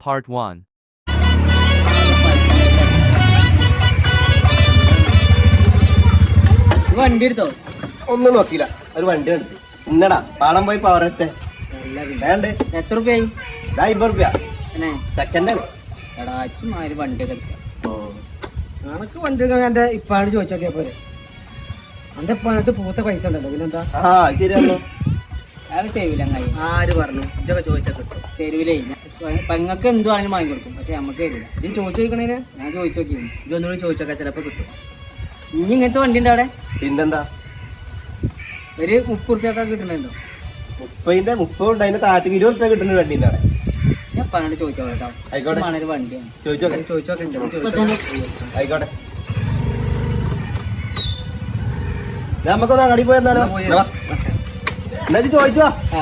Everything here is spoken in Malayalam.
Part 1. വണ്ടി എടുത്തോ? ഒന്നും നോക്കിയില്ല, ഒരു വണ്ടി എടുത്തു. ഇന്നടാ പാടം പോയി പവറത്തെ വേണ്ടേ? എത്ര രൂപയായി? 50 റുപ്യ പിന്നെ സെക്കൻഡാണ്. എടാ അച്ഛന്മാര് വണ്ടിയൊക്കെ കണക്ക് വണ്ടി എന്റെ ഇപ്പാട് ചോദിച്ചോക്കിയാ പോരെ. എന്റെ ഇപ്പാനത്ത് പൂത്ത പൈസ ഉണ്ടല്ലോ, പിന്നെന്താ? ആ ശരിയാണല്ലോ. അയാൾ തരുവില്ല. അങ്ങനെ ആര് പറഞ്ഞു? ഇതൊക്കെ ചോദിച്ചാ കിട്ടും. തരുവില്ലേ? പെങ്ങൾക്ക് എന്ത് വേണമെങ്കിലും വാങ്ങി കൊടുക്കും, പക്ഷെ നമുക്ക് തരില്ല. ഇത് ചോദിച്ചു നോക്കണേന് ഞാൻ ചോദിച്ചു നോക്കി. ഇതൊന്നുകൂടി ചോദിച്ചോക്കെ ചിലപ്പോ കിട്ടും. ഇനി ഇങ്ങനത്തെ വണ്ടി ഉണ്ട് അവിടെ? പിന്നെന്താ, ഒരു 30 റുപ്യൊക്കെ കിട്ടുന്നുണ്ടോ? 30 ഉണ്ട്. അതിന്റെ താഴത്തേക്ക് 20 റുപ്യ കിട്ടുന്ന വണ്ടിന്റെ അവിടെ. ഞാൻ പറഞ്ഞിട്ട് ചോദിച്ചോ കേട്ടോ. ആയിക്കോട്ടെ. ഒരു വണ്ടിയാണ്. ചോദിച്ചോക്കെ ആയിക്കോട്ടെ. നമുക്കൊന്ന് അങ്ങാടി പോയെന്നാലോ? എന്നാ ചോദിച്ചോ. ആ